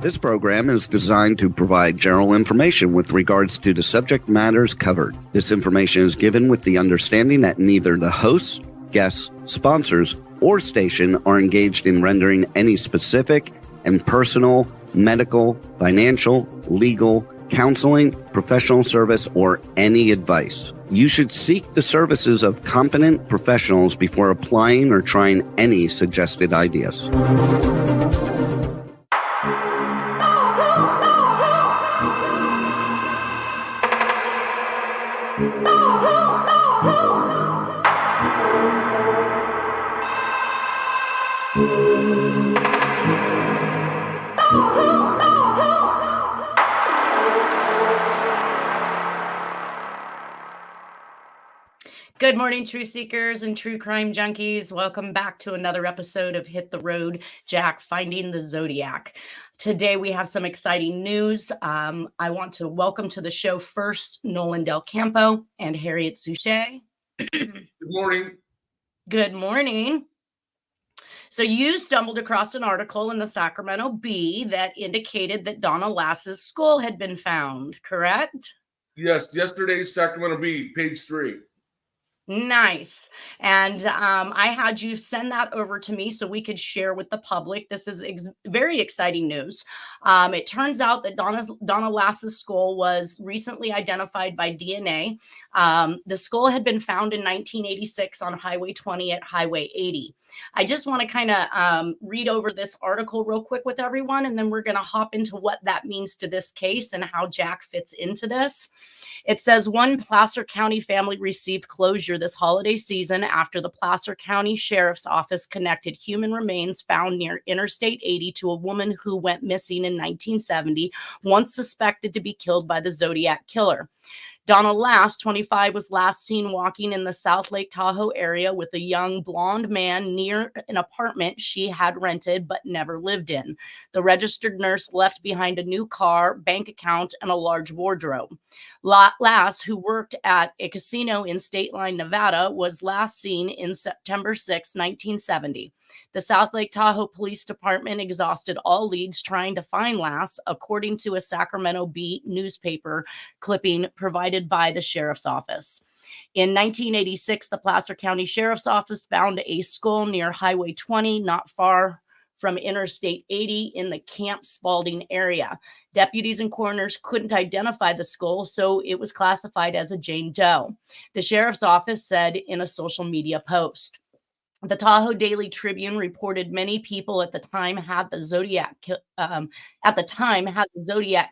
This program is designed to provide general information with regards to the subject matters covered. This information is given with the understanding that neither the hosts, guests, sponsors, or station are engaged in rendering any specific and personal, medical, financial, legal, counseling, professional service, or any advice. You should seek the services of competent professionals before applying or trying any suggested ideas. Good morning, truth seekers and true crime junkies. Welcome back to another episode of Hit the Road, Jack, Finding the Zodiac. Today we have some exciting news. I want to welcome to the show first Nolan Del Campo and Harriet Suchet. Good morning. Good morning. So you stumbled across an article in the Sacramento Bee that indicated that Donna Lass's skull had been found, correct? Yes, yesterday's Sacramento Bee, page 3. Nice. And I had you send that over to me so we could share with the public. This is very exciting news. It turns out that Donna Lass's skull was recently identified by DNA. The skull had been found in 1986 on Highway 20 at Highway 80. I just want to kind of read over this article real quick with everyone, and then we're going to hop into what that means to this case and how Jack fits into this. It says one Placer County family received closure this holiday season after the Placer County Sheriff's Office connected human remains found near Interstate 80 to a woman who went missing in 1970, once suspected to be killed by the Zodiac killer. Donna Lass, 25, was last seen walking in the South Lake Tahoe area with a young blonde man near an apartment she had rented but never lived in. The registered nurse left behind a new car, bank account, and a large wardrobe. Lass, who worked at a casino in State Line, Nevada, was last seen in September 6, 1970. The South Lake Tahoe Police Department exhausted all leads trying to find Lass, according to a Sacramento Bee newspaper clipping provided by the sheriff's office. In 1986, the Placer County Sheriff's Office found a skull near Highway 20, not far from Interstate 80 in the Camp Spalding area. Deputies and coroners couldn't identify the skull, so it was classified as a Jane Doe. The sheriff's office said in a social media post. The Tahoe Daily Tribune reported many people at the time had the Zodiac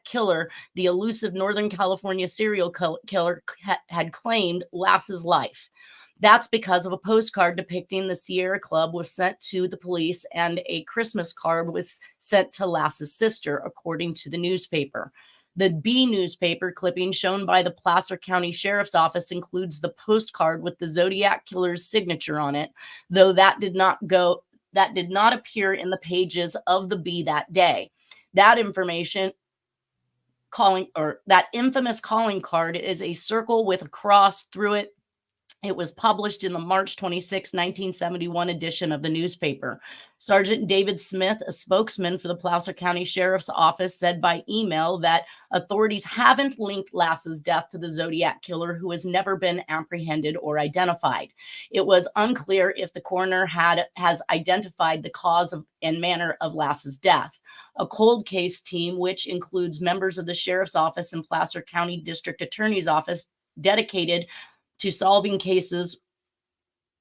killer, the elusive Northern California serial killer, had claimed Lass's life. That's because of a postcard depicting the Sierra Club was sent to the police, and a Christmas card was sent to Lass's sister, according to the newspaper. The Bee newspaper clipping shown by the Placer County Sheriff's Office includes the postcard with the Zodiac killer's signature on it, though that did not appear in the pages of the Bee that day. That infamous calling card is a circle with a cross through it. It was published in the March 26, 1971 edition of the newspaper. Sergeant David Smith, a spokesman for the Placer County Sheriff's Office, said by email that authorities haven't linked Lass's death to the Zodiac killer, who has never been apprehended or identified. It was unclear if the coroner has identified the cause and manner of Lass's death. A cold case team, which includes members of the Sheriff's Office and Placer County District Attorney's Office, dedicated to solving cases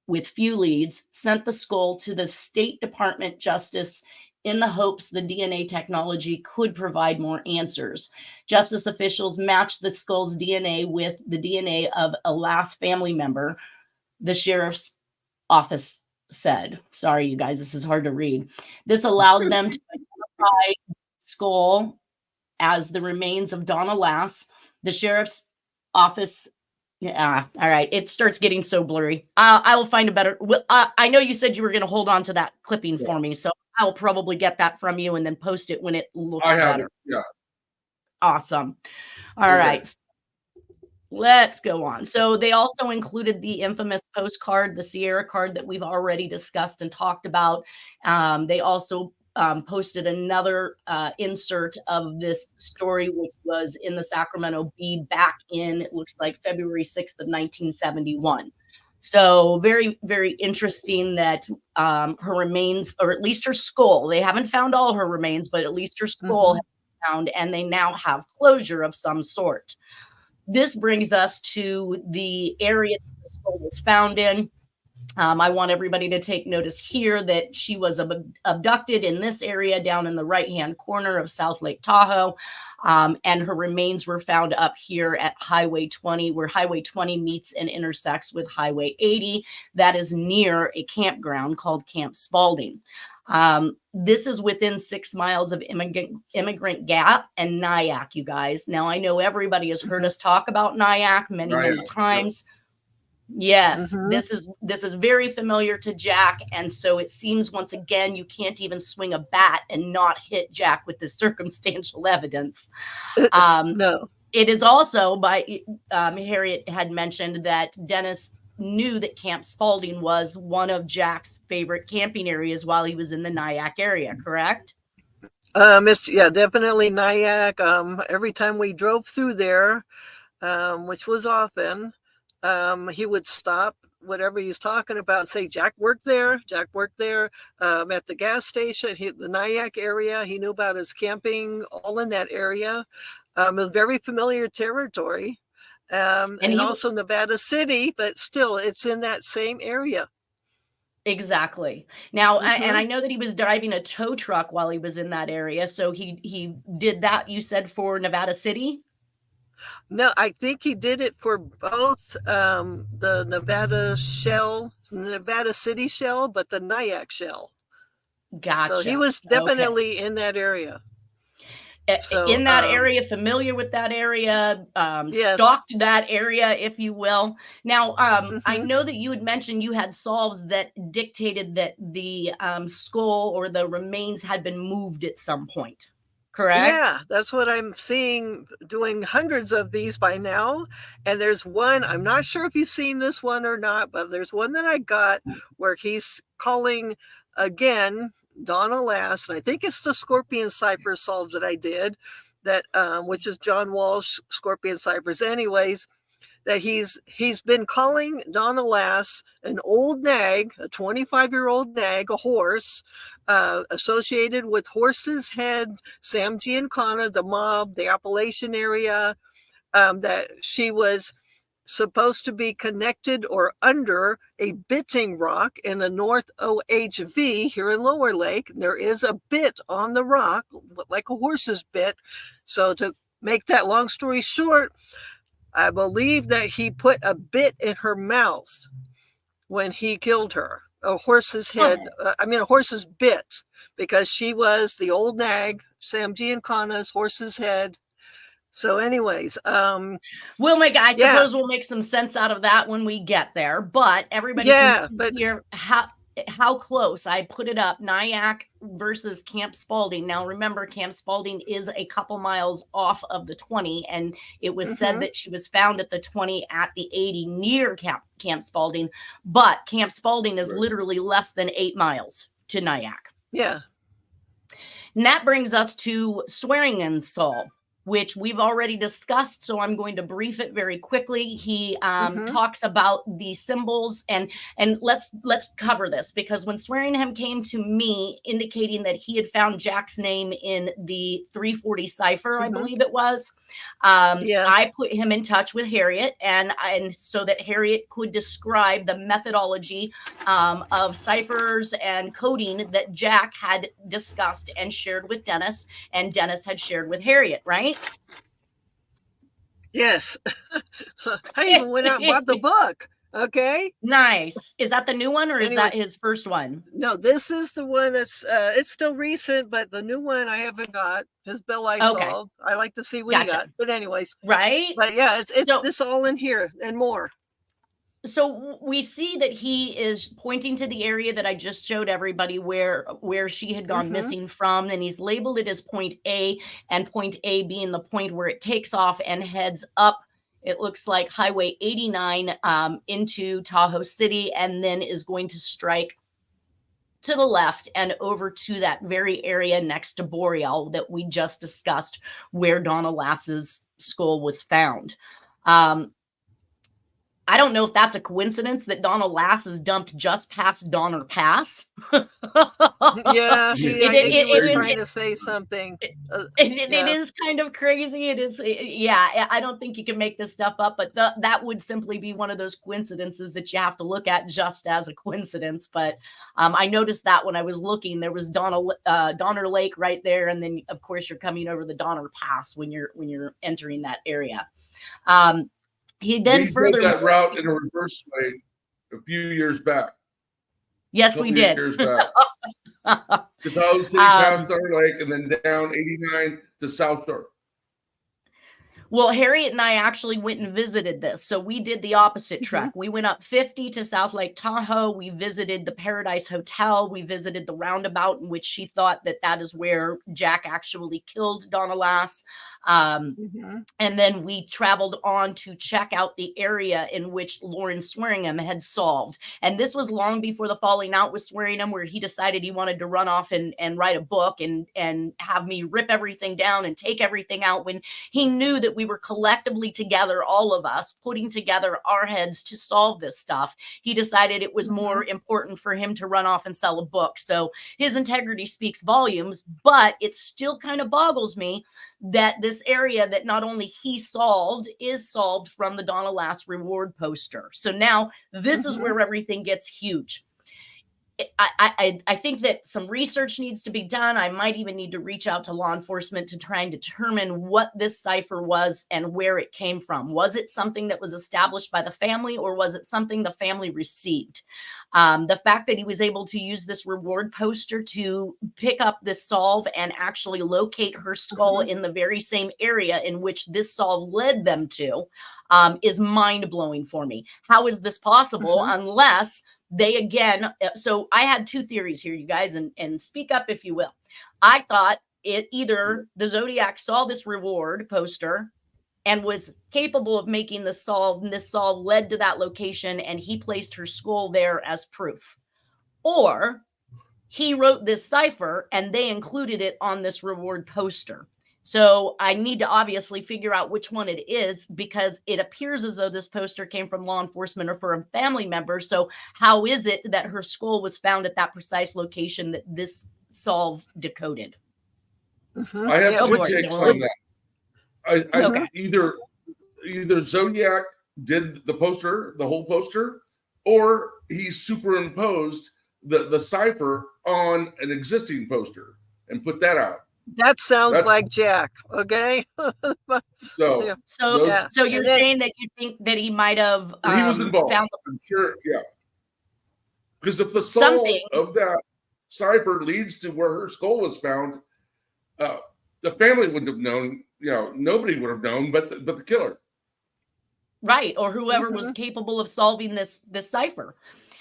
with few leads, sent the skull to the State Department Justice in the hopes the DNA technology could provide more answers. Justice officials matched the skull's DNA with the DNA of a Lass family member, the sheriff's office said. Sorry, you guys, this is hard to read. This allowed them to identify the skull as the remains of Donna Lass. The sheriff's office. Yeah. All right. It starts getting so blurry. I will find a better. I know you said you were going to hold on to that clipping for me, so I'll probably get that from you and then post it when it looks better. It. Yeah. Awesome. All right. Let's go on. So they also included the infamous postcard, the Sierra card that we've already discussed and talked about. They also posted another insert of this story, which was in the Sacramento Bee back in, it looks like February 6th of 1971. So very, very interesting that her remains, or at least her skull, they haven't found all her remains, but at least her skull has been found, and they now have closure of some sort. This brings us to the area that the skull was found in. I want everybody to take notice here that she was abducted in this area down in the right-hand corner of South Lake Tahoe. And her remains were found up here at Highway 20, where Highway 20 meets and intersects with Highway 80. That is near a campground called Camp Spalding. This is within 6 miles of Immigrant Gap and Nyack, you guys. Now, I know everybody has heard us talk about Nyack many times. Yes, this is very familiar to Jack, and so it seems once again you can't even swing a bat and not hit Jack with this circumstantial evidence. No, it is also by Harriet had mentioned that Dennis knew that Camp Spalding was one of Jack's favorite camping areas while he was in the Nyack area, correct? Yeah, definitely Nyack. Every time we drove through there, which was often, he would stop whatever he's talking about and say, Jack worked there. Jack worked there at the gas station, the Nyack area. He knew about his camping all in that area. A very familiar territory. And also Nevada City, but still it's in that same area. Exactly. Now, and I know that he was driving a tow truck while he was in that area. So he did that, you said, for Nevada City? No, I think he did it for both the Nevada City shell, but the Nyack shell. Gotcha. So he was definitely in that area. So, in that area, familiar with that area, stalked that area, if you will. Now, I know that you had mentioned you had solves that dictated that the skull or the remains had been moved at some point. Correct? Yeah, that's what I'm seeing, doing hundreds of these by now. And there's one, I'm not sure if you've seen this one or not, but there's one that I got where he's calling again Donna Lass, and I think it's the Scorpion Cipher solves that I did, that which is John Walsh Scorpion Ciphers. Anyways, that he's been calling Donna Lass an old nag, a 25-year-old nag, a horse, associated with Horse's Head, Sam Giancana, the mob, the Appalachian area, that she was supposed to be connected or under a bitting rock in the North OHV here in Lower Lake. There is a bit on the rock, like a horse's bit. So to make that long story short, I believe that he put a bit in her mouth when he killed her. A horse's head, a horse's bit, because she was the old nag, Sam Giancana's Horse's Head. So anyways, I suppose we'll make some sense out of that when we get there, but everybody can see here how close. I put it up, Nyack versus Camp Spalding. Now remember, Camp Spalding is a couple miles off of the 20, and it was said that she was found at the 20 at the 80 near Camp Spalding, but Camp Spalding is literally less than 8 miles to Nyack. Yeah. And that brings us to Swearingen solve, which we've already discussed, so I'm going to brief it very quickly. He talks about the symbols, and let's cover this, because when Swearingen came to me indicating that he had found Jack's name in the 340 cipher, I believe it was, I put him in touch with Harriet, and so that Harriet could describe the methodology of ciphers and coding that Jack had discussed and shared with Dennis, and Dennis had shared with Harriet, right? Yes. So I even went out and bought the book. Okay. Nice. Is that the new one, or is that his first one? No, this is the one that's it's still recent, but the new one I haven't got. His Bill I solved. I like to see what he got. But anyways. Right. But yeah, it's this all in here and more. So we see that he is pointing to the area that I just showed everybody where she had gone missing from, and he's labeled it as point A, and point A being the point where it takes off and heads up. It looks like Highway 89 into Tahoe City, and then is going to strike to the left and over to that very area next to Boreal that we just discussed, where Donna Lass's skull was found. I don't know if that's a coincidence that Donna Lass is dumped just past Donner Pass. Yeah, I think he was trying to say something. It is kind of crazy. It is, yeah. I don't think you can make this stuff up, but that would simply be one of those coincidences that you have to look at just as a coincidence. But I noticed that when I was looking, there was Donner Lake right there, and then of course you're coming over the Donner Pass when you're entering that area. He then further that route in a reverse way a few years back. Yes, we did. Years back. Catawba City past Donner Lake and then down 89 to South Shore. Well, Harriet and I actually went and visited this. So we did the opposite trek. We went up 50 to South Lake Tahoe. We visited the Paradise Hotel. We visited the roundabout in which she thought that is where Jack actually killed Donna Lass. And then we traveled on to check out the area in which Lauren Swearingham had solved. And this was long before the falling out with Swearingham, where he decided he wanted to run off and write a book and have me rip everything down and take everything out, when he knew that we were collectively together, all of us, putting together our heads to solve this stuff. He decided it was more important for him to run off and sell a book. So his integrity speaks volumes, but it still kind of boggles me that this area that not only he solved is solved from the Donna Lass reward poster. So now this is where everything gets huge. I think that some research needs to be done. I might even need to reach out to law enforcement to try and determine what this cipher was and where it came from. Was it something that was established by the family, or was it something the family received? The fact that he was able to use this reward poster to pick up this solve and actually locate her skull in the very same area in which this solve led them to is mind-blowing for me. How is this possible unless they again, so I had two theories here, you guys, and speak up if you will. I thought it either the Zodiac saw this reward poster and was capable of making the solve, and this solve led to that location and he placed her skull there as proof. Or he wrote this cipher and they included it on this reward poster. So I need to obviously figure out which one it is, because it appears as though this poster came from law enforcement or from a family member. So how is it that her skull was found at that precise location that this solve decoded? I have two takes on that. Either Zodiac did the poster, the whole poster, or he superimposed the cipher on an existing poster and put that out. That sounds like Jack. Okay. So you're saying that you think that he might have he was involved. I'm sure, yeah. Because if the soul of that cipher leads to where her skull was found, the family wouldn't have known. You know, nobody would have known, but the killer, right? Or whoever was capable of solving this cipher.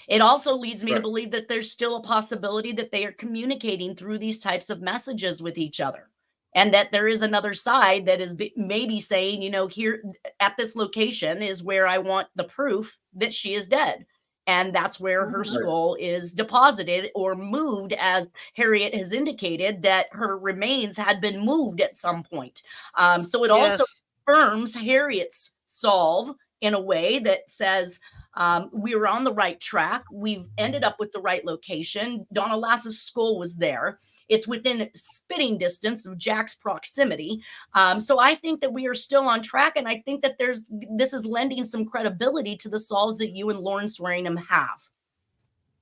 It also leads me to believe that there's still a possibility that they are communicating through these types of messages with each other, and that there is another side that is maybe saying, you know, here at this location is where I want the proof that she is dead. And that's where her skull is deposited or moved, as Harriet has indicated that her remains had been moved at some point. So it also confirms Harriet's solve in a way that says, we were on the right track. We've ended up with the right location. Donna Lass's skull was there. It's within spitting distance of Jack's proximity. So I think that we are still on track. And I think that this is lending some credibility to the solves that you and Lauren Swearingham have.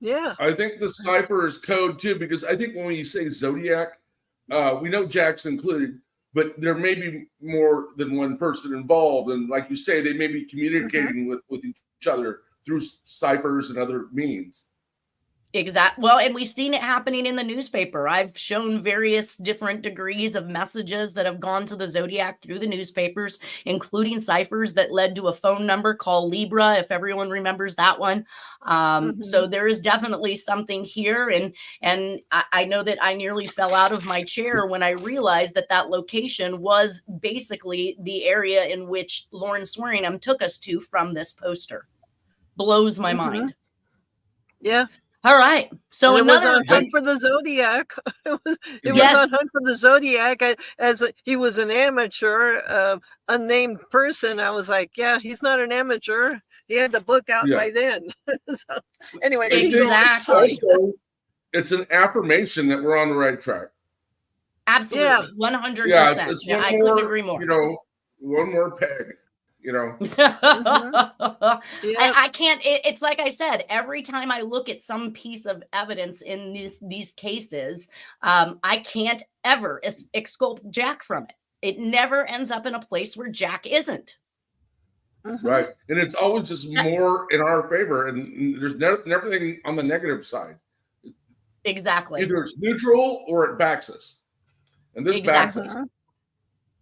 Yeah. I think the cipher is code too, because I think when you say Zodiac, we know Jack's included, but there may be more than one person involved. And like you say, they may be communicating with each other through ciphers and other means. Exactly. Well, and we've seen it happening in the newspaper. I've shown various different degrees of messages that have gone to the Zodiac through the newspapers, including ciphers that led to a phone number called Libra, if everyone remembers that one. So there is definitely something here. And I know that I nearly fell out of my chair when I realized that location was basically the area in which Lauren Swearingham took us to from this poster. Blows my mind. Yeah. All right. So and it was another on Hunt for the Zodiac. It was on Hunt for the Zodiac as he was an amateur, unnamed person. I was like, yeah, he's not an amateur. He had the book out by then. So, anyway, also, it's an affirmation that we're on the right track. Absolutely, 100%. Yeah, it's I couldn't agree more. You know, one more peg. You know, I can't. It's like I said. Every time I look at some piece of evidence in these cases, I can't ever exculpate Jack from it. It never ends up in a place where Jack isn't. Right, and it's always just more in our favor, and there's never on the negative side. Exactly. Either it's neutral or it backs us, and this backs us.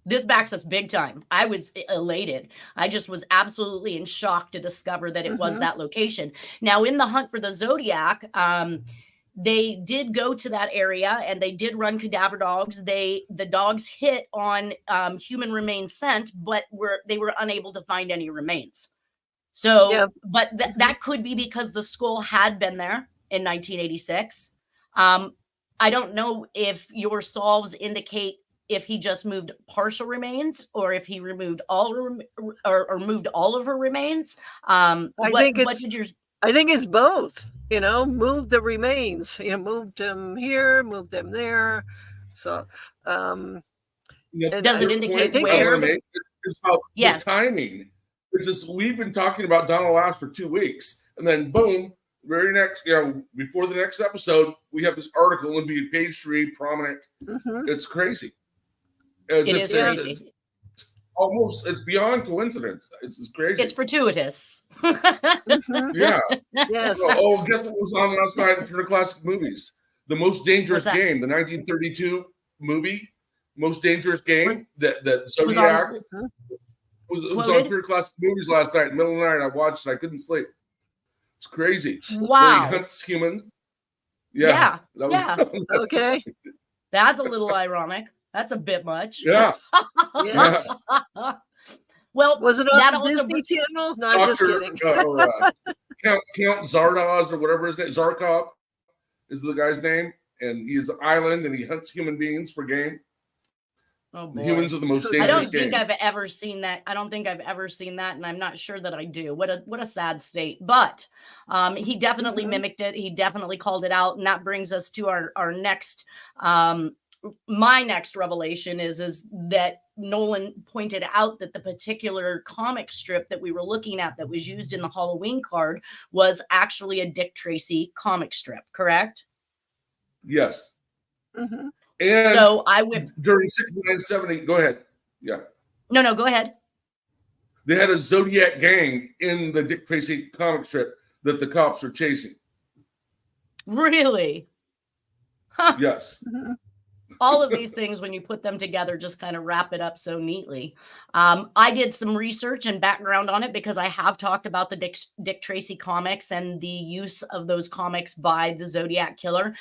This backs us big time. I was elated. I just was absolutely in shock to discover that it was that location. Now, in the Hunt for the Zodiac, they did go to that area and they did run cadaver dogs. The dogs hit on human remains scent, but they were unable to find any remains. So, but that could be because the skull had been there in 1986. I don't know if your solves indicate if he just moved partial remains or if he removed all or moved all of her remains. I think it's both. You know, moved the remains. You know, moved them here, moved them there. So, does it indicate where? It's about the timing. It's just we've been talking about Donald Lass for 2 weeks, and then boom, very next, before the next episode, we have this article and be page 3 prominent. It's crazy. It is crazy. It's beyond coincidence. It's crazy. It's fortuitous. Yeah. Yes. Oh, guess what was on last night in Turner Classic Movies? The Most Dangerous Game, the 1932 movie, Most Dangerous Game, that Zodiac. It was on Turner Classic Movies last night. In the middle of the night, I watched it. I couldn't sleep. It's crazy. Wow. He hunts humans. Yeah. Okay. That's a little ironic. That's a bit much. Yeah. Yes. Well, was it on the Disney Channel? No, I'm just kidding. Count Zardoz or whatever his name, Zarkov is the guy's name, and he's an island and he hunts human beings for game. Oh boy. The humans are the most dangerous. I don't think I've ever seen that. And I'm not sure that I do. What a sad state. But he definitely mimicked it. He definitely called it out, and that brings us to our next. My next revelation is that Nolan pointed out that the particular comic strip that we were looking at that was used in the Halloween card was actually a Dick Tracy comic strip, correct? Yes. And so I would during 69, 70. Go ahead. Yeah. No, go ahead. They had a Zodiac gang in the Dick Tracy comic strip that the cops were chasing. Really? Huh. Yes. All of these things, when you put them together, just kind of wrap it up so neatly. I did some research and background on it because I have talked about the Dick Tracy comics and the use of those comics by the Zodiac Killer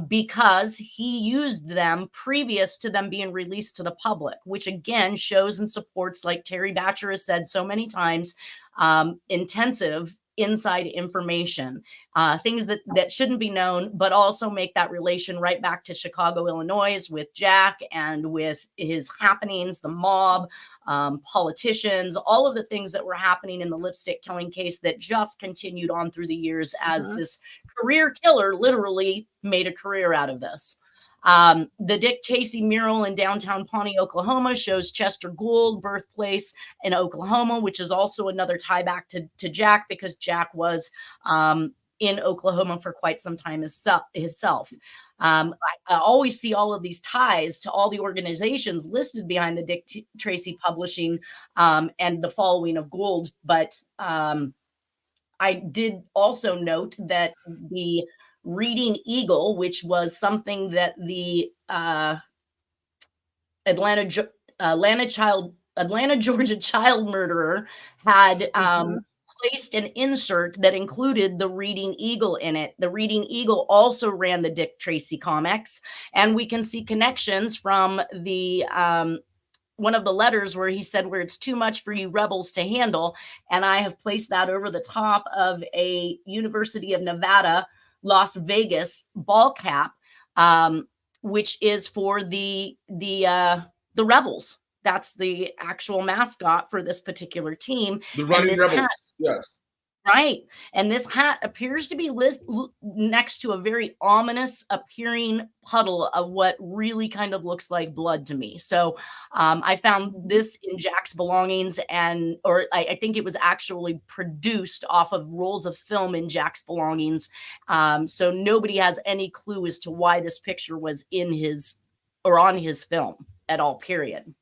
because he used them previous to them being released to the public, which again shows and supports, like Terry Batcher has said so many times, intensive inside information, things that shouldn't be known, but also make that relation right back to Chicago, Illinois with Jack and with his happenings, the mob, politicians, all of the things that were happening in the lipstick killing case that just continued on through the years as this career killer literally made a career out of this. The Dick Tracy mural in downtown Pawnee, Oklahoma shows Chester Gould birthplace in Oklahoma, which is also another tie back to Jack because Jack was in Oklahoma for quite some time himself. I always see all of these ties to all the organizations listed behind the Dick Tracy publishing and the following of Gould. But I did also note that the Reading Eagle, which was something that the Atlanta, Georgia child murderer had placed an insert that included the Reading Eagle in it. The Reading Eagle also ran the Dick Tracy comics, and we can see connections from the one of the letters where he said, "Where it's too much for you rebels to handle," and I have placed that over the top of a University of Nevada Las Vegas ball cap, which is for the Rebels. That's the actual mascot for this particular team. The Running Rebels. Hat, yes. Right. And this hat appears to be next to a very ominous appearing puddle of what really kind of looks like blood to me. So I found this in Jack's belongings, or I think it was actually produced off of rolls of film in Jack's belongings. So nobody has any clue as to why this picture was in his or on his film at all, period.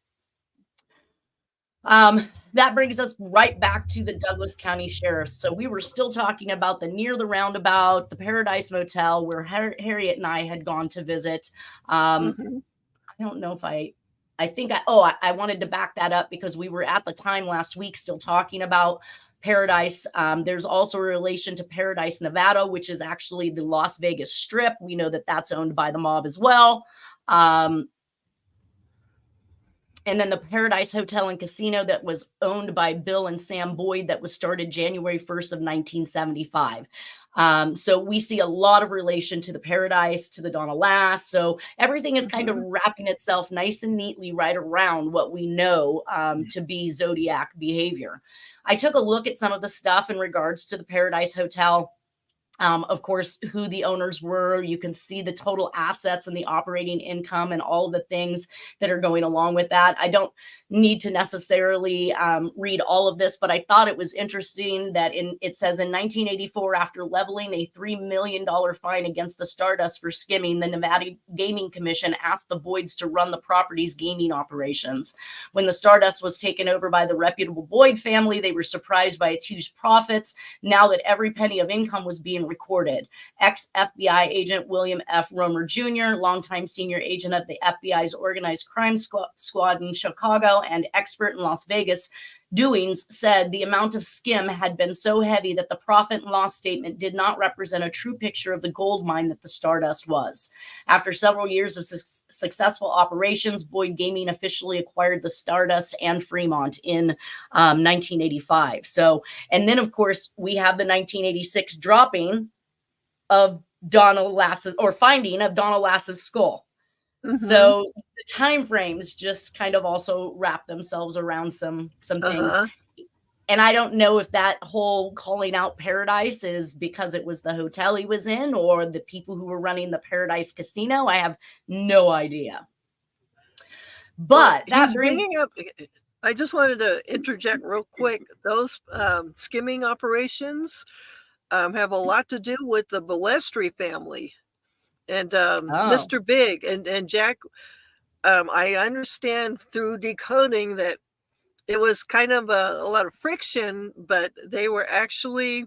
That brings us right back to the Douglas County Sheriff. So we were still talking about the near the roundabout, the Paradise Motel, where Harriet and I had gone to visit. I don't know if I wanted to back that up because we were at the time last week still talking about Paradise. There's also a relation to Paradise, Nevada, which is actually the Las Vegas Strip. We know that that's owned by the mob as well. And then the Paradise Hotel and Casino that was owned by Bill and Sam Boyd that was started January 1st of 1975. So we see a lot of relation to the Paradise, to the Donna Lass. So everything is kind of wrapping itself nice and neatly right around what we know to be Zodiac behavior. I took a look at some of the stuff in regards to the Paradise Hotel. Of course, who the owners were. You can see the total assets and the operating income and all the things that are going along with that. I don't need to necessarily read all of this, but I thought it was interesting that it says in 1984, after leveling a $3 million fine against the Stardust for skimming, the Nevada Gaming Commission asked the Boyds to run the property's gaming operations. When the Stardust was taken over by the reputable Boyd family, they were surprised by its huge profits. Now that every penny of income was being recorded. Ex-FBI agent William F. Romer Jr., longtime senior agent of the FBI's organized crime squad in Chicago and expert in Las Vegas doings, said the amount of skim had been so heavy that the profit and loss statement did not represent a true picture of the gold mine that the Stardust was. After several years of successful operations, Boyd Gaming officially acquired the Stardust and Fremont in 1985. So, and then of course we have the 1986 dropping of Donna Lass's, or finding of Donna Lass's skull. So the time frames just kind of also wrap themselves around some things. And I don't know if that whole calling out Paradise is because it was the hotel he was in or the people who were running the Paradise Casino. I have no idea. But he's bringing up, I just wanted to interject real quick. Those skimming operations have a lot to do with the Balestri family. And Mr. Big and Jack, I understand through decoding that it was kind of a lot of friction, but they were actually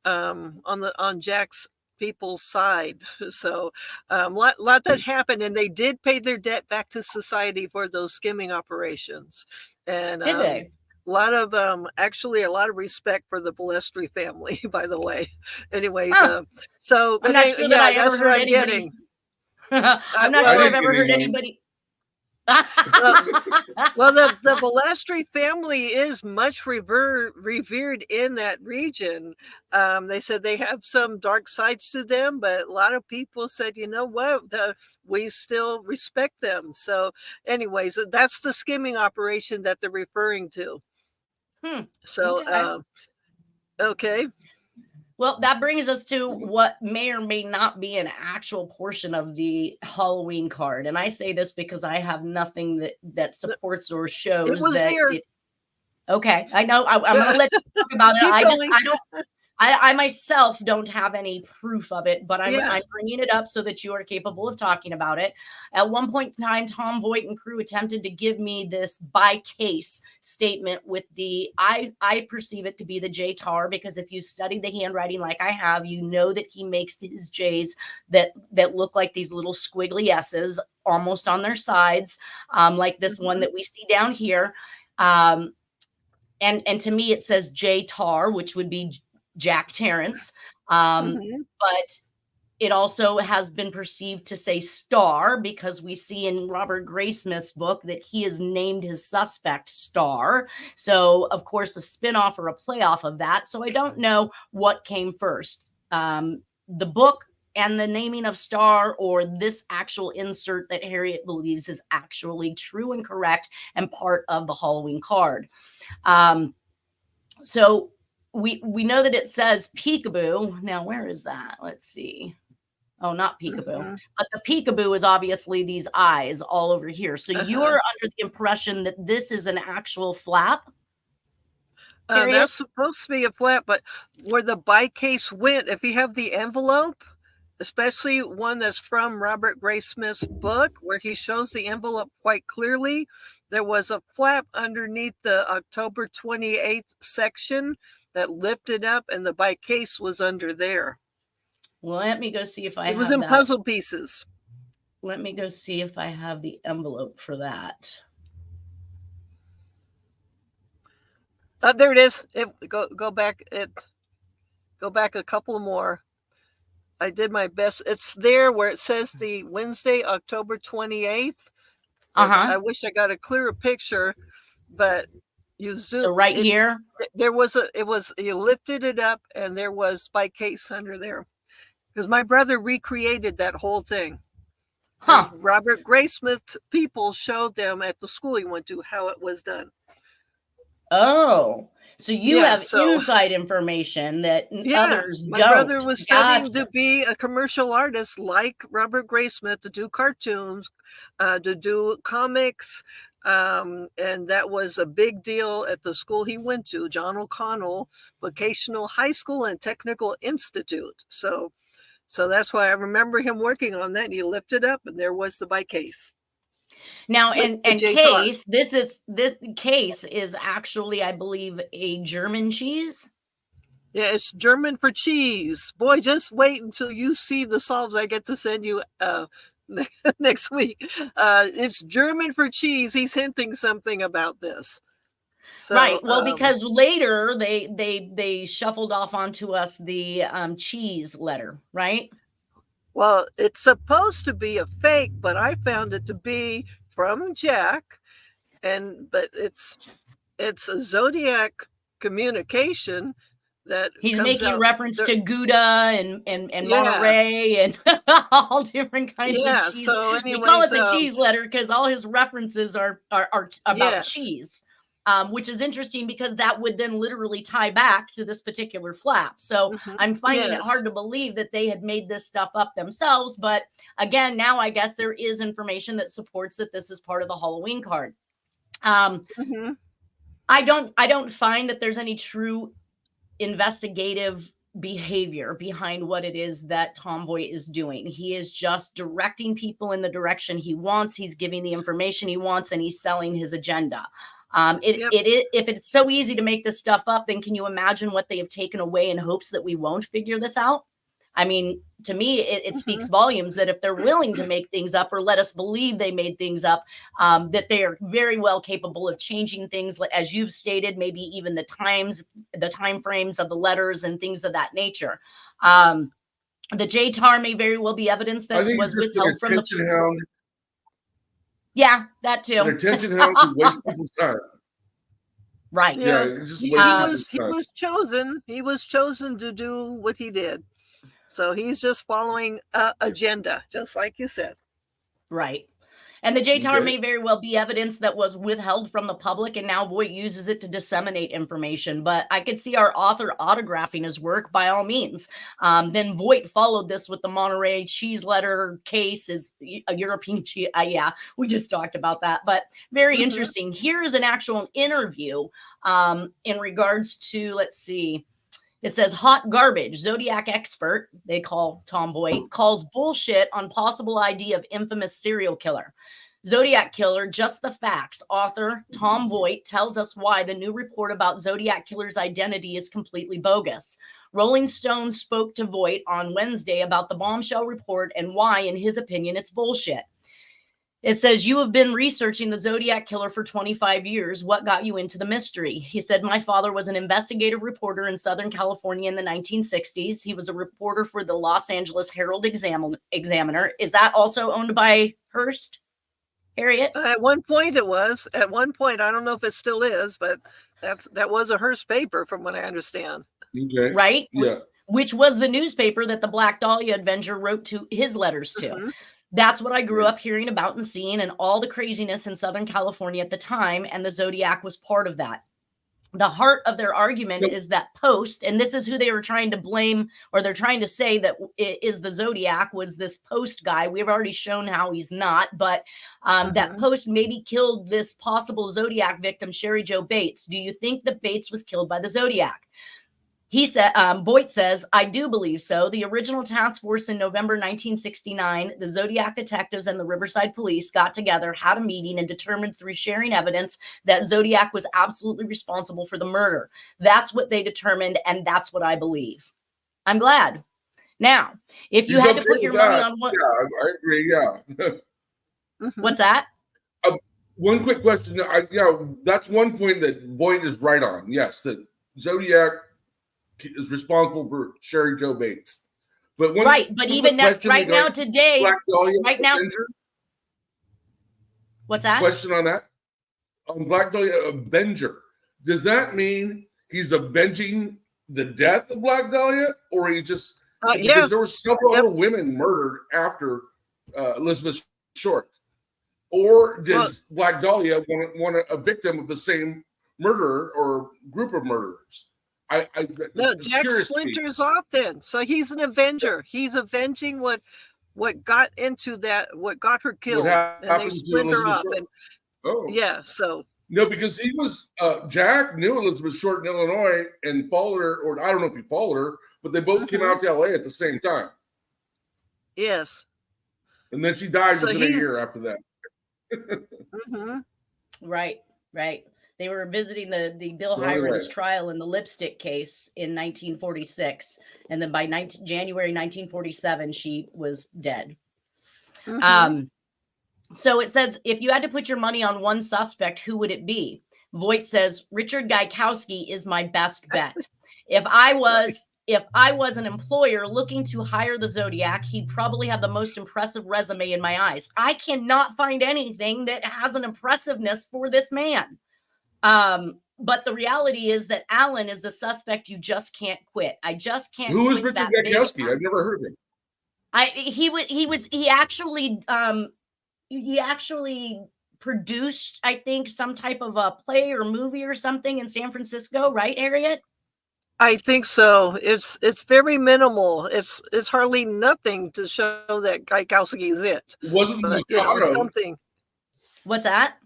on Jack's people's side. So lot that happened, and they did pay their debt back to society for those skimming operations. And did they? A lot of actually a lot of respect for the Balestri family, by the way. Anyways, so I'm not sure that I ever heard anybody. I'm not sure I've ever heard anybody. Well, the Balestri family is much revered in that region. They said they have some dark sides to them, but a lot of people said, you know what, we still respect them. So anyways, that's the skimming operation that they're referring to. So, okay. Well, that brings us to what may or may not be an actual portion of the Halloween card. And I say this because I have nothing that supports or shows that. Okay, I know. I'm going to let you talk about it. I myself don't have any proof of it, but I'm bringing it up so that you are capable of talking about it. At one point in time, Tom Voigt and crew attempted to give me this by case statement with I perceive it to be the J tar, because if you study the handwriting like I have, you know that he makes his J's that look like these little squiggly S's almost on their sides, like this one that we see down here. And to me, it says J tar, which would be Jack Terrence, but it also has been perceived to say Starr, because we see in Robert Graysmith's book that he has named his suspect Starr. So, of course, a spinoff or a playoff of that. So I don't know what came first. the book and the naming of Starr, or this actual insert that Harriet believes is actually true and correct and part of the Halloween card. So we know that it says peekaboo. Now, where is that? Let's see. Oh, not peekaboo. But the peekaboo is obviously these eyes all over here. So you're under the impression that this is an actual flap? That's supposed to be a flap, but where the BY KASE went, if you have the envelope, especially one that's from Robert Graysmith's book, where he shows the envelope quite clearly, there was a flap underneath the October 28th section that lifted up, and the BY KASE was under there. Well, let me go see if I have that. It was in puzzle pieces. Let me go see if I have the envelope for that. There it is. Go back. Go back a couple more. I did my best. It's there where it says the Wednesday, October 28th. I wish I got a clearer picture, but you zoom. So right here, there was you lifted it up, and there was BY KASE under there, because my brother recreated that whole thing. Robert Graysmith people showed them at the school he went to how it was done. Oh, so you have inside information that others don't. My brother was studying to be a commercial artist like Robert Graysmith, to do cartoons, to do comics, and that was a big deal at the school he went to, John O'Connell Vocational High School and Technical Institute. So that's why I remember him working on that. And he lifted up, and there was the BY KASE. Now, and KASE, this KASE is actually, I believe, a German cheese. Yeah, it's German for cheese. Boy, just wait until you see the solves I get to send you next week. It's German for cheese. He's hinting something about this. So, right. Well, because later they shuffled off onto us the cheese letter, right? Well, it's supposed to be a fake, but I found it to be from Jack, but it's a Zodiac communication that he's making reference to Gouda and Monterey and all different kinds of cheese. So anyways, we call it the cheese letter because all his references are about cheese. Which is interesting because that would then literally tie back to this particular flap. So I'm finding it hard to believe that they had made this stuff up themselves. But again, now I guess there is information that supports that this is part of the Halloween card. I don't find that there's any true investigative behavior behind what it is that Tom Voigt is doing. He is just directing people in the direction he wants. He's giving the information he wants, and he's selling his agenda. If it's so easy to make this stuff up, then can you imagine what they have taken away in hopes that we won't figure this out? I mean, to me, it speaks volumes that if they're willing to make things up or let us believe they made things up, that they are very well capable of changing things, as you've stated, maybe even the time frames of the letters and things of that nature. The JTAR may very well be evidence that was withheld from the hound. Yeah, that too. An attention hound to waste people's time. Right. Yeah. He was chosen to do what he did. So he's just following an agenda, just like you said. Right. And the JTAR may very well be evidence that was withheld from the public, and now Voigt uses it to disseminate information. But I could see our author autographing his work by all means. Then Voigt followed this with the Monterey cheese letter case, is a European cheese. We just talked about that. But very interesting. Here is an actual interview in regards to, let's see. It says hot garbage. Zodiac expert, they call Tom Voigt, calls bullshit on possible ID of infamous serial killer. Zodiac killer, just the facts. Author Tom Voigt tells us why the new report about Zodiac killer's identity is completely bogus. Rolling Stone spoke to Voigt on Wednesday about the bombshell report and why, in his opinion, it's bullshit. It says, you have been researching the Zodiac killer for 25 years. What got you into the mystery? He said, my father was an investigative reporter in Southern California in the 1960s. He was a reporter for the Los Angeles Herald Examiner. Is that also owned by Hearst, Harriet? At one point it was. At one point, I don't know if it still is, but that was a Hearst paper from what I understand. Okay. Right? Yeah. which was the newspaper that the Black Dahlia Avenger wrote to his letters to. That's what I grew up hearing about and seeing, and all the craziness in Southern California at the time, and the Zodiac was part of that. The heart of their argument is that Post, and this is who they were trying to blame, or they're trying to say that is the Zodiac, was this Post guy. We've already shown how he's not, but that Post maybe killed this possible Zodiac victim, Sherry Jo Bates. Do you think that Bates was killed by the Zodiac? He said, Voigt says, I do believe so. The original task force in November 1969, the Zodiac detectives and the Riverside police got together, had a meeting, and determined through sharing evidence that Zodiac was absolutely responsible for the murder. That's what they determined, and that's what I believe. I'm glad. Now, if you had to put your money on one... Yeah, I agree, yeah. What's that? One quick question. That's one point that Voigt is right on. Yes, that Zodiac is responsible for Sherry Jo Bates. But even now, right now, today, right now, what's that? Question on that? On Black Dahlia Avenger, does that mean he's avenging the death of Black Dahlia, or he just because there were several other women murdered after Elizabeth Short, or does Black Dahlia want a victim of the same murderer or group of murderers? No, Jack splinters off then. So he's an avenger. He's avenging what got into that, what got her killed. And they splinter off. And, so. No, because he was, Jack knew Elizabeth Short in Illinois and followed her, or I don't know if he followed her, but they both came out to LA at the same time. Yes. And then she died within a year after that. Right. They were visiting the Bill Hiron's trial in the lipstick case in 1946. And then by January 1947, she was dead. So it says, if you had to put your money on one suspect, who would it be? Voigt says, Richard Gaikowski is my best bet. If I was an employer looking to hire the Zodiac, he'd probably have the most impressive resume in my eyes. I cannot find anything that has an impressiveness for this man. But the reality is that Alan is the suspect you just can't quit. I just can't. Who is Richard Gaikowski? I've never heard of him. He actually produced, I think, some type of a play or movie or something in San Francisco, right, Harriet? I think so. It's very minimal. It's hardly nothing to show that Gaikowski is it. It wasn't something. What's that?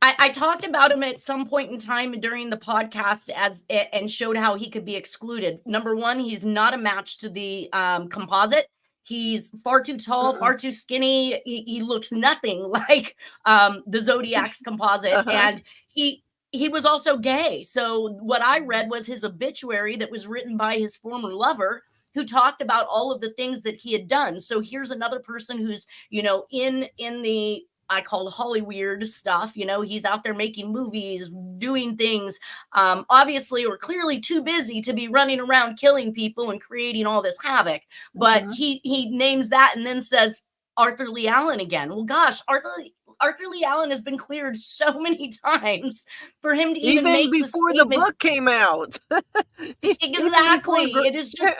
I talked about him at some point in time during the podcast and showed how he could be excluded. Number one, he's not a match to the composite. He's far too tall, far too skinny. He looks nothing like the Zodiac's composite. And he was also gay. So what I read was his obituary that was written by his former lover, who talked about all of the things that he had done. So here's another person who's, in the, I call Hollyweird stuff. He's out there making movies, doing things, obviously, or clearly too busy to be running around killing people and creating all this havoc. But he names that and then says Arthur Lee Allen again. Well, gosh, Arthur Lee Allen has been cleared so many times for him to even make before the book came out. Exactly. It is just...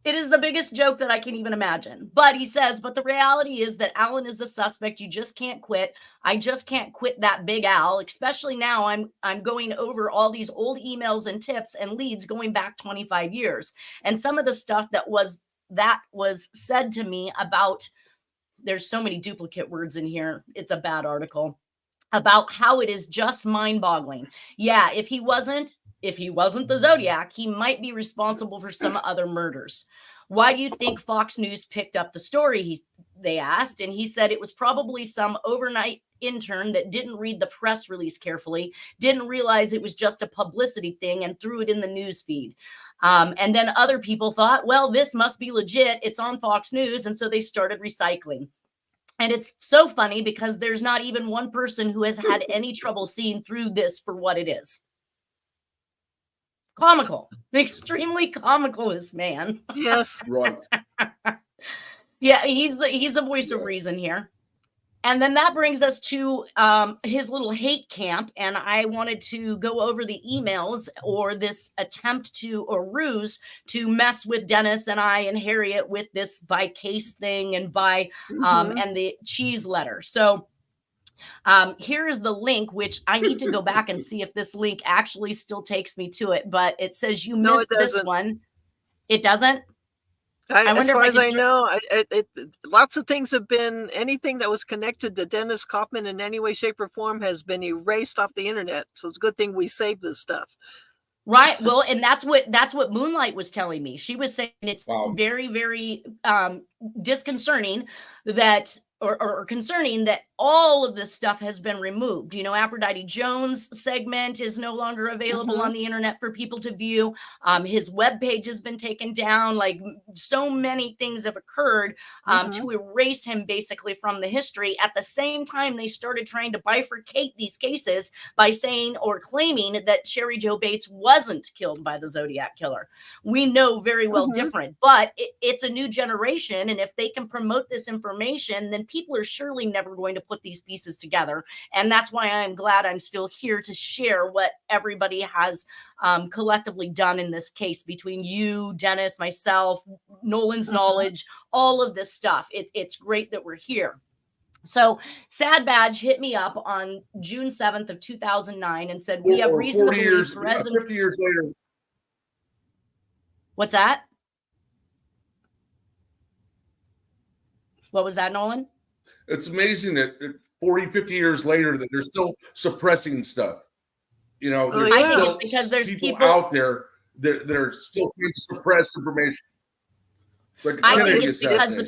It is the biggest joke that I can even imagine. But he says, but the reality is that Alan is the suspect. You just can't quit. I just can't quit that Big Al, especially now I'm going over all these old emails and tips and leads going back 25 years. And some of the stuff that was said to me about, there's so many duplicate words in here. It's a bad article about how it is just mind-boggling. Yeah, if he wasn't the Zodiac, he might be responsible for some other murders. Why do you think Fox News picked up the story? They asked, and he said it was probably some overnight intern that didn't read the press release carefully, didn't realize it was just a publicity thing, and threw it in the news feed. And then other people thought, well, this must be legit. It's on Fox News. And so they started recycling. And it's so funny because there's not even one person who has had any trouble seeing through this for what it is. Comical, extremely comical, this man. Yes. Right. Yeah, he's the voice of reason here. And then that brings us to his little hate camp. And I wanted to go over the emails or this attempt to, or ruse to mess with Dennis and I and Harriet with this by KASE thing and by, and the cheese letter. So here is the link, which I need to go back and see if this link actually still takes me to it. But it says you missed this one. It doesn't? As far as I know, lots of things have been, anything that was connected to Dennis Kaufman in any way, shape, or form has been erased off the internet. So it's a good thing we saved this stuff. Right. Well, and that's what Moonlight was telling me. She was saying it's very, very disconcerting that, or concerning that all of this stuff has been removed. You know, Aphrodite Jones' segment is no longer available on the internet for people to view. His webpage has been taken down. Like, so many things have occurred to erase him basically from the history. At the same time, they started trying to bifurcate these cases by saying or claiming that Sherry Jo Bates wasn't killed by the Zodiac killer. We know very well different, but it's a new generation. And if they can promote this information, then people are surely never going to put these pieces together. And that's why I'm glad I'm still here to share what everybody has collectively done in this case, between you, Dennis, myself, Nolan's knowledge, all of this stuff. It's great that we're here. So Sad Badge hit me up on June 7th of 2009 and said, we have reason to believe 50 years later. What's that? What was that, Nolan? It's amazing that 40, 50 years later that they're still suppressing stuff. You know, I think it's because there's people out there that are still trying to suppress information. It's like I think it's because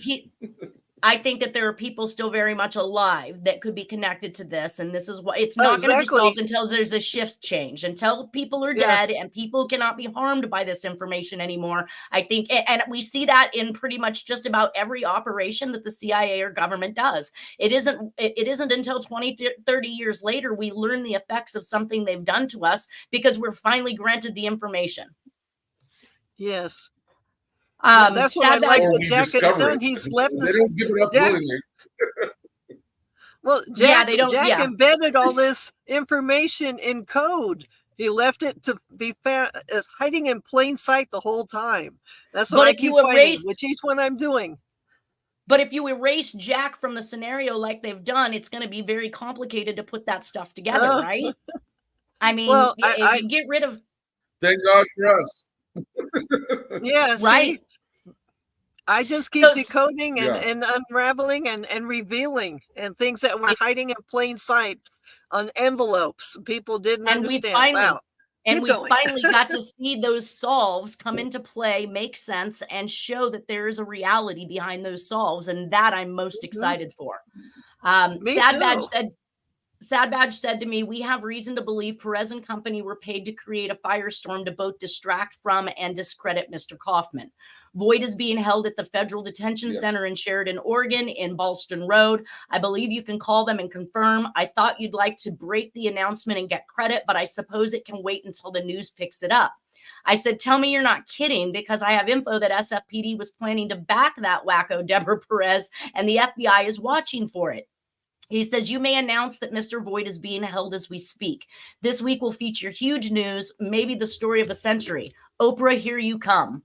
I think that there are people still very much alive that could be connected to this. And this is why it's not going to be solved until there's a shift change, until people are dead and people cannot be harmed by this information anymore. I think, and we see that in pretty much just about every operation that the CIA or government does. It isn't until 20, 30 years later, we learn the effects of something they've done to us because we're finally granted the information. Yes. That's what I like what Jack has done. He's left They don't give it up willingly. Well, Jack embedded all this information in code. He left it to be as hiding in plain sight the whole time. That's what I keep finding with each one I'm doing. But if you erase Jack from the scenario like they've done, it's going to be very complicated to put that stuff together, right? I mean, if you get rid of... Thank God for us. Yeah, right. I just keep decoding and unraveling and revealing and things that were hiding in plain sight on envelopes. People didn't understand. We finally got to see those solves come into play, make sense, and show that there is a reality behind those solves, and that I'm most excited for. Sad Badge said to me, we have reason to believe Perez and company were paid to create a firestorm to both distract from and discredit Mr. Kaufman. Voigt is being held at the Federal Detention Center in Sheridan, Oregon, in Ballston Road. I believe you can call them and confirm. I thought you'd like to break the announcement and get credit, but I suppose it can wait until the news picks it up. I said, tell me you're not kidding, because I have info that SFPD was planning to back that wacko Deborah Perez, and the FBI is watching for it. He says, you may announce that Mr. Voigt is being held as we speak. This week will feature huge news, maybe the story of a century. Oprah, here you come.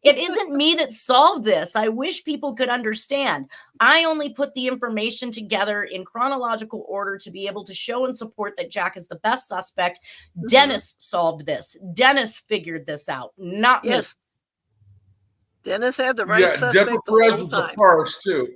It isn't me that solved this. I wish people could understand. I only put the information together in chronological order to be able to show and support that Jack is the best suspect. Dennis solved this. Dennis figured this out, not me. Dennis had the right suspect. Deborah Perez was a farce, too.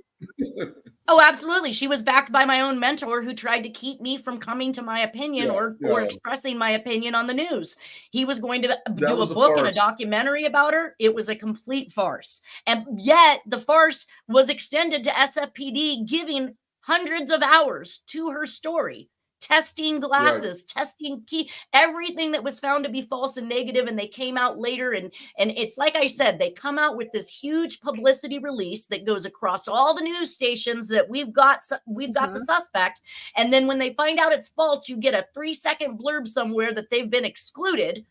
Oh, absolutely. She was backed by my own mentor who tried to keep me from coming to my opinion or expressing my opinion on the news. He was going to do a book and a documentary about her. It was a complete farce. And yet the farce was extended to SFPD giving hundreds of hours to her story. Testing glasses, testing key, everything that was found to be false and negative, and they came out later. And it's like I said, they come out with this huge publicity release that goes across all the news stations that we've got the suspect. And then when they find out it's false, you get a 3-second blurb somewhere that they've been excluded,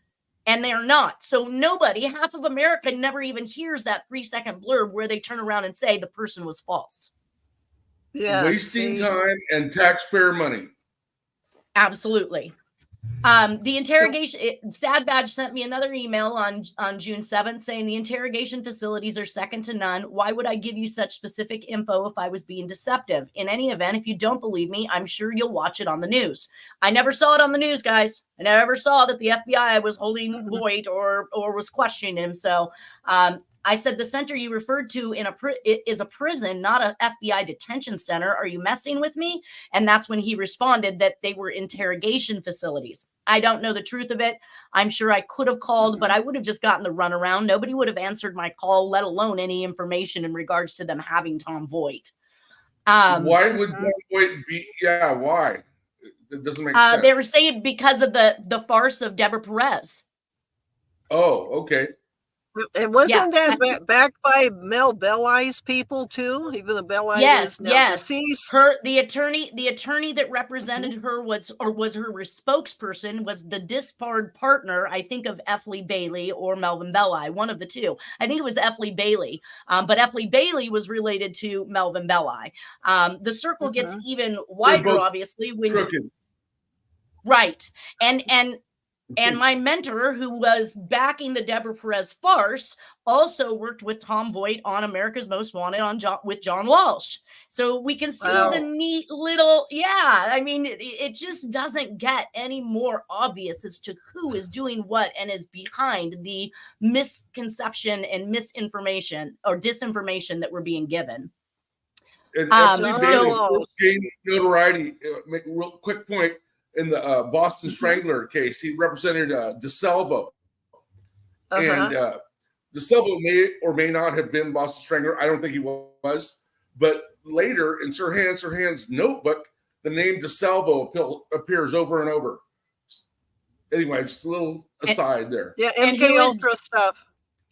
and they are not. So nobody, half of America, never even hears that 3-second blurb where they turn around and say the person was false. Yeah, wasting time and taxpayer money. Absolutely. The interrogation, Sad Badge sent me another email on June 7th saying the interrogation facilities are second to none. Why would I give you such specific info if I was being deceptive? In any event, if you don't believe me, I'm sure you'll watch it on the news. I never saw it on the news, guys. I never saw that the FBI was holding Voigt or was questioning him. So I said the center you referred to is a prison, not an FBI detention center. Are you messing with me? And that's when he responded that they were interrogation facilities. I don't know the truth of it. I'm sure I could have called, but I would have just gotten the runaround. Nobody would have answered my call, let alone any information in regards to them having Tom Voigt. Why would Tom Voigt be? Yeah, why? It doesn't make sense. They were saying because of the farce of Deborah Perez. Oh, okay. And wasn't that backed by Mel Belli's people too? Even the Belli is now deceased. The attorney that represented her was her spokesperson was the disbarred partner, I think, of F. Lee Bailey or Melvin Belli, one of the two. I think it was F. Lee Bailey, but F. Lee Bailey was related to Melvin Belli. The circle gets even wider, obviously, when crooked. Right, and my mentor, who was backing the Deborah Perez farce, also worked with Tom Voigt on America's Most Wanted with John Walsh. So we can see the neat little, I mean, it just doesn't get any more obvious as to who is doing what and is behind the misconception and misinformation or disinformation that we're being given. And gained notoriety. Make a real quick point. In the Boston Strangler case, he represented DeSalvo. And DeSalvo may or may not have been Boston Strangler. I don't think he was. But later in Sirhan's notebook, the name DeSalvo appears over and over. Anyway, just a little aside there. Yeah, MK Ultra stuff.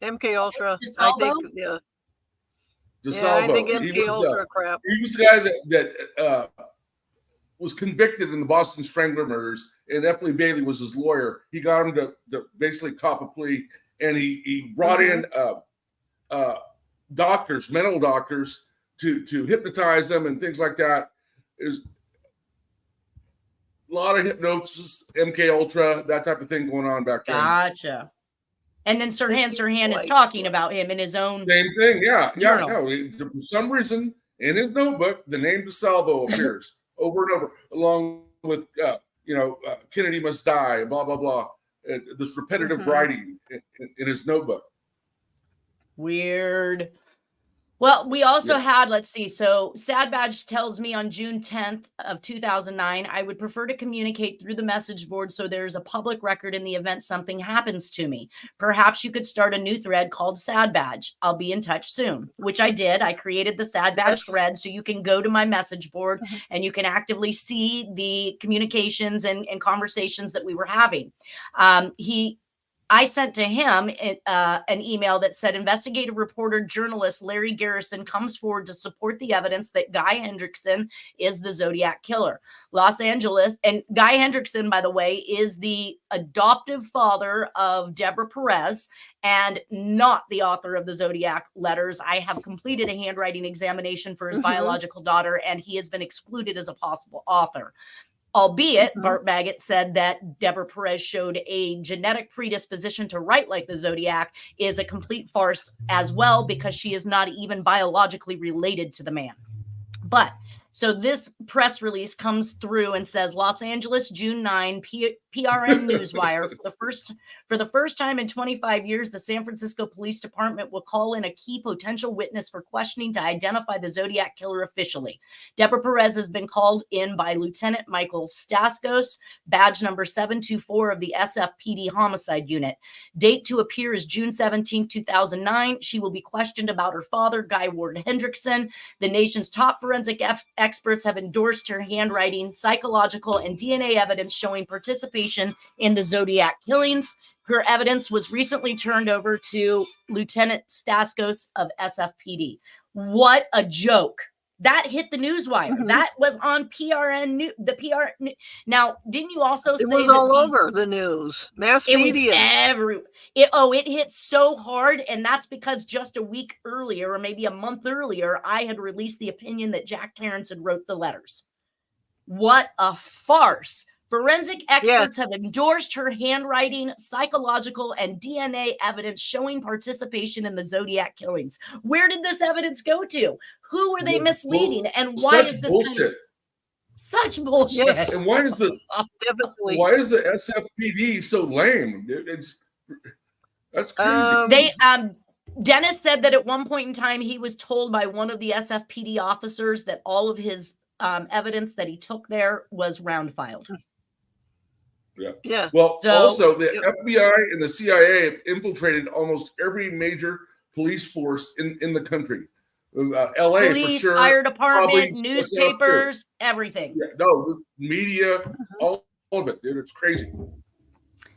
MK Ultra. I think, DeSalvo. I think MK Ultra crap. He was the guy that was convicted in the Boston Strangler murders, and F. Lee Bailey was his lawyer. He got him to basically cop a plea, and he brought in doctors, mental doctors, to hypnotize them and things like that. There's a lot of hypnosis, MK Ultra, that type of thing going on back then. Gotcha. And then Sirhan is talking about him in his own same thing. journal. For some reason, in his notebook, the name DeSalvo appears over and over, along with Kennedy must die, blah blah blah. This repetitive writing in his notebook. Weird. Well, we also had, let's see. So Sad Badge tells me on June 10th of 2009, I would prefer to communicate through the message board so there's a public record in the event something happens to me. Perhaps you could start a new thread called Sad Badge. I'll be in touch soon, which I did. I created the Sad Badge thread so you can go to my message board and you can actively see the communications and conversations that we were having. I sent to him an email that said, investigative reporter journalist Larry Garrison comes forward to support the evidence that Guy Hendrickson is the Zodiac killer. Los Angeles, and Guy Hendrickson, by the way, is the adoptive father of Deborah Perez and not the author of the Zodiac letters. I have completed a handwriting examination for his biological daughter, and he has been excluded as a possible author. Albeit, Bart Baggett said that Deborah Perez showed a genetic predisposition to write like the Zodiac is a complete farce as well, because she is not even biologically related to the man. But so this press release comes through and says, Los Angeles, June 9, PRN Newswire. For the first time in 25 years, the San Francisco Police Department will call in a key potential witness for questioning to identify the Zodiac killer officially. Deborah Perez has been called in by Lieutenant Michael Staskos, badge number 724 of the SFPD Homicide Unit. Date to appear is June 17, 2009. She will be questioned about her father, Guy Ward Hendrickson. The nation's top forensic experts have endorsed her handwriting, psychological, and DNA evidence showing participation in the Zodiac killings. Her evidence was recently turned over to Lieutenant Staskos of SFPD. What a joke. That hit the newswire. Mhm. That was on PRN. Now, didn't you also say It was that all over the news, mass it was media. it hit so hard, and that's because just a week earlier, or maybe a month earlier, I had released the opinion that Jack Terrence had wrote the letters. What a farce. Forensic experts have endorsed her handwriting, psychological, and DNA evidence showing participation in the Zodiac killings. Where did this evidence go to? Who were they misleading? And why is this bullshit? Such bullshit. Yes. And why is the SFPD so lame? That's crazy. Dennis said that at one point in time he was told by one of the SFPD officers that all of his evidence that he took there was round filed. Yeah. Well, also the FBI and the CIA have infiltrated almost every major police force in the country. LA police, for sure. Fire department, newspapers, everything. Yeah, no, media, all of it, dude. It's crazy.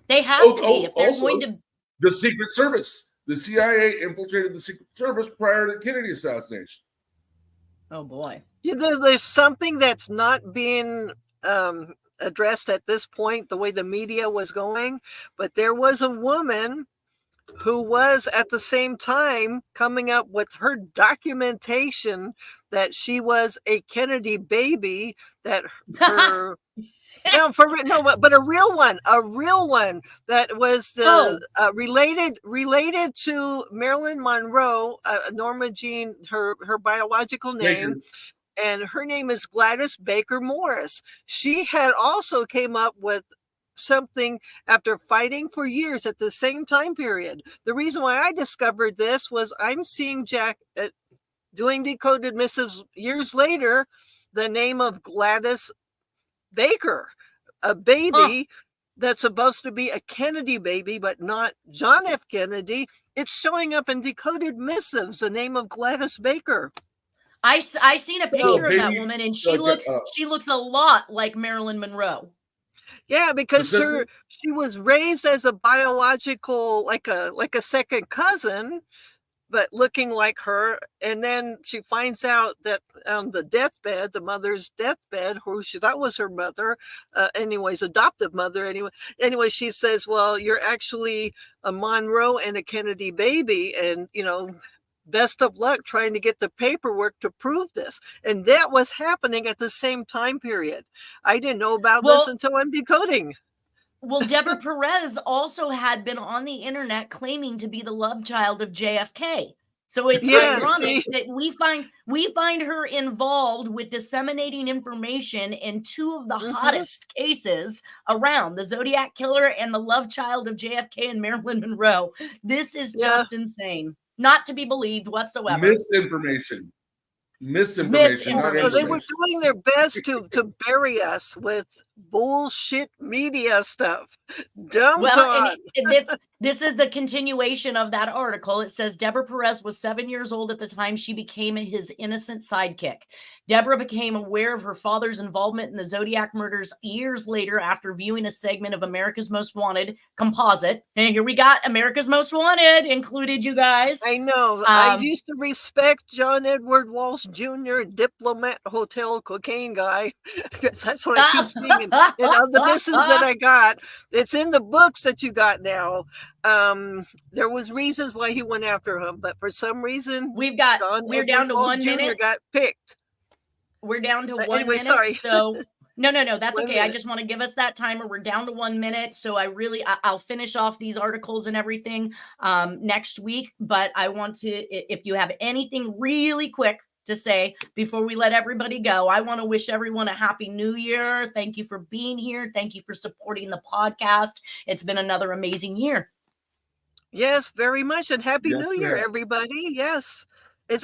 They have to be if they're also, going to. The Secret Service. The CIA infiltrated the Secret Service prior to the Kennedy assassination. Oh boy. Yeah, there's something that's not being addressed at this point, the way the media was going, but there was a woman who was at the same time coming up with her documentation that she was a Kennedy baby, that her but a real one that was related to Marilyn Monroe, Norma Jean, her biological name. Baker. And her name is Gladys Baker Morris. She had also came up with something after fighting for years at the same time period. The reason why I discovered this was I'm seeing Jack doing decoded missives years later, the name of Gladys Baker, a baby that's supposed to be a Kennedy baby, but not John F. Kennedy. It's showing up in decoded missives, the name of Gladys Baker. I seen a picture of that woman, and she looks a lot like Marilyn Monroe. Yeah, because she was raised as a biological, like a second cousin, but looking like her. And then she finds out that on the deathbed, the mother's deathbed, who she thought was her mother, adoptive mother. Anyway, she says, "Well, you're actually a Monroe and a Kennedy baby, and best of luck trying to get the paperwork to prove this." And that was happening at the same time period. I didn't know about this until I'm decoding. Well, Deborah Perez also had been on the internet claiming to be the love child of JFK. So it's ironic that we find her involved with disseminating information in two of the hottest cases around, the Zodiac killer and the love child of JFK and Marilyn Monroe. This is just insane. Not to be believed whatsoever. Misinformation. Not so they were doing their best to bury us with bullshit media stuff. This is the continuation of that article. It says Deborah Perez was 7 years old at the time she became his innocent sidekick. Deborah became aware of her father's involvement in the Zodiac murders years later after viewing a segment of America's Most Wanted composite. And here we got America's Most Wanted included, you guys. I know. I used to respect John Edward Walsh Jr., diplomat, hotel, cocaine guy. That's what I keep seeing in the missives that I got. It's in the books that you got now. There was reasons why he went after him, but for some reason we're down to 1 minute. Got picked. We're down to 1 minute. Sorry. So no, that's okay. Minute. I just want to give us that timer. We're down to 1 minute. So I'll finish off these articles and everything next week. But I want to, if you have anything really quick to say before we let everybody go, I want to wish everyone a happy new year. Thank you for being here. Thank you for supporting the podcast. It's been another amazing year. Yes, very much. And happy new year, everybody. Yes.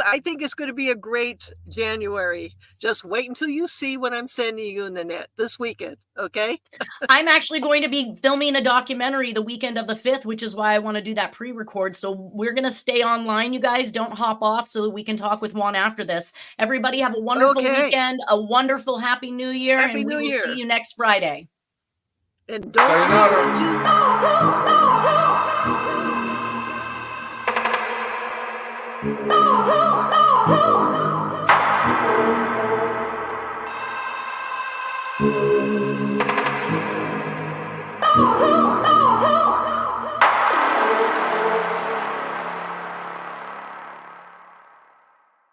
I think it's going to be a great January. Just wait until you see what I'm sending you in the net this weekend, okay? I'm actually going to be filming a documentary the weekend of the 5th, which is why I want to do that pre-record. So we're going to stay online, you guys. Don't hop off so that we can talk with Juan after this. Everybody have a wonderful weekend, a wonderful Happy New Year, and we will see you next Friday. And don't Oh, oh, oh, oh.